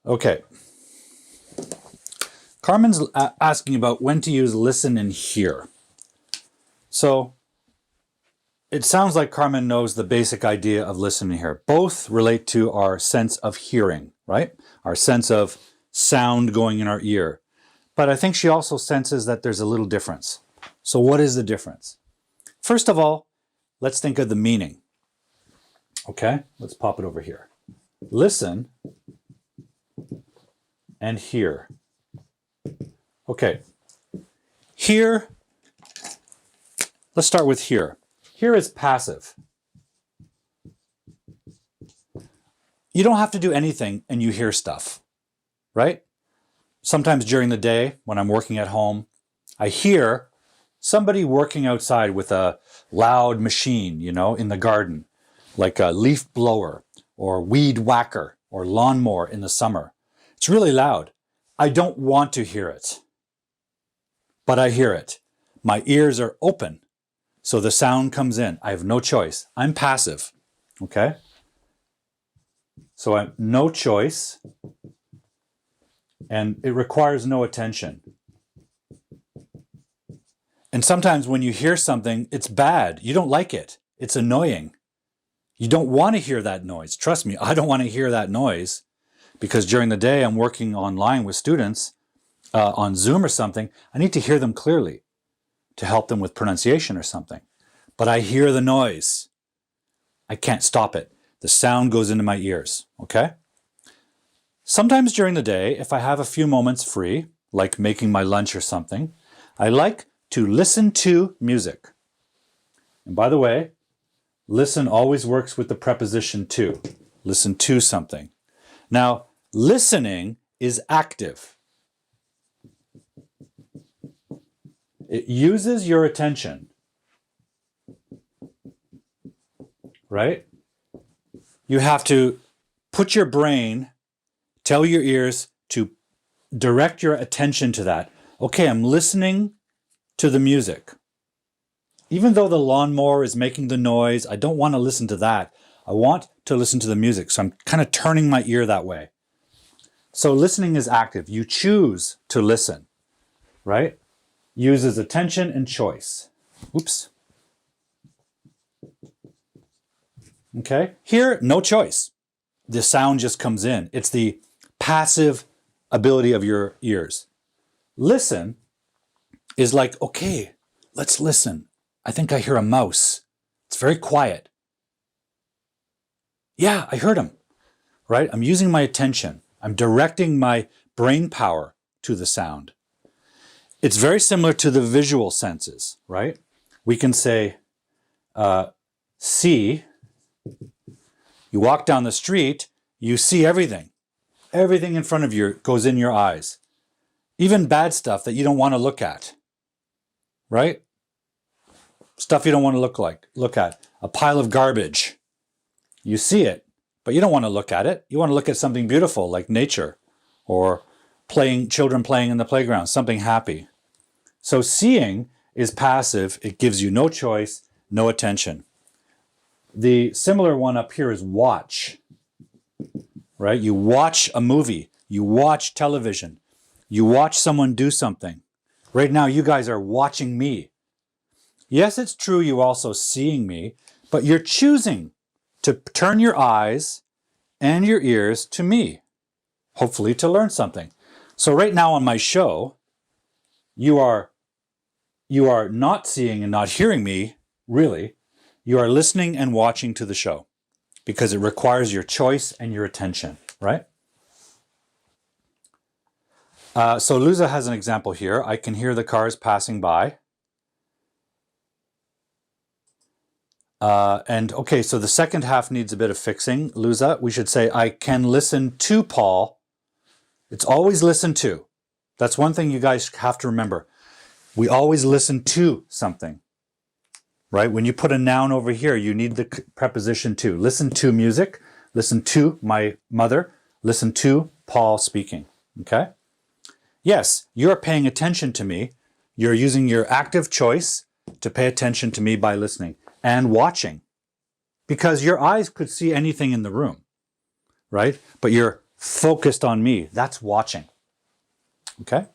Okay. Carmen's asking about when to use listen and hear. So it sounds like Carmen knows the basic idea of listen and hear. Both relate to our sense of hearing, right? Our sense of sound going in our ear. But I think she also senses that there's a little difference. So what is the difference? First of all, let's think of the meaning. Okay, let's pop it over here. Listen and hear. Okay, hear, let's start with hear. Hear is passive. You don't have to do anything and you hear stuff, right? Sometimes during the day when I'm working at home, I hear somebody working outside with a loud machine, you know, in the garden, like a leaf blower or weed whacker or lawnmower in the summer. It's really loud. I don't want to hear it, but I hear it. My ears are open, so the sound comes in. I have no choice. I'm passive, okay? So I have no choice, and it requires no attention. And sometimes when you hear something, it's bad. You don't like it. It's annoying. You don't want to hear that noise. Trust me, I don't want to hear that noise because during the day I'm working online with students on Zoom or something. I need to hear them clearly to help them with pronunciation or something. But I hear the noise. I can't stop it. The sound goes into my ears, okay? Sometimes during the day, if I have a few moments free, like making my lunch or something, I like to listen to music. And by the way, listen always works with the preposition to. Listen to something. Now, listening is active. It uses your attention, right? You have to put your brain, tell your ears to direct your attention to that. Okay, I'm listening to the music. Even though the lawnmower is making the noise, I don't want to listen to that. I want to listen to the music. So I'm kind of turning my ear that way. So listening is active. You choose to listen, right? Uses attention and choice. Oops. Okay. Here, no choice. The sound just comes in. It's the passive ability of your ears. Listen is like, okay, let's listen. I think I hear a mouse. It's very quiet. Yeah, I heard him, right? I'm using my attention. I'm directing my brain power to the sound. It's very similar to the visual senses, right? We can say, see. You walk down the street, you see everything. Everything in front of you goes in your eyes. Even bad stuff that you don't want to look at, right? Stuff you don't want to look at. A pile of garbage. You see it, but you don't want to look at it. You want to look at something beautiful like nature or children playing in the playground, something happy. So seeing is passive. It gives you no choice, no attention. The similar one up here is watch, right? You watch a movie. You watch television. You watch someone do something. Right now, you guys are watching me. Yes, it's true you're also seeing me, but you're choosing to turn your eyes and your ears to me, hopefully to learn something. So right now on my show, you are not seeing and not hearing me, really. You are listening and watching to the show because it requires your choice and your attention, right? So Luza has an example here. I can hear the cars passing by. And okay, so the second half needs a bit of fixing. Luza, we should say, I can listen to Paul. It's always listen to. That's one thing you guys have to remember. We always listen to something, right? When you put a noun over here, you need the preposition to. Listen to music. Listen to my mother. Listen to Paul speaking, okay? Yes, you're paying attention to me. You're using your active choice to pay attention to me by listening and watching, because your eyes could see anything in the room, right? But you're focused on me. That's watching. Okay?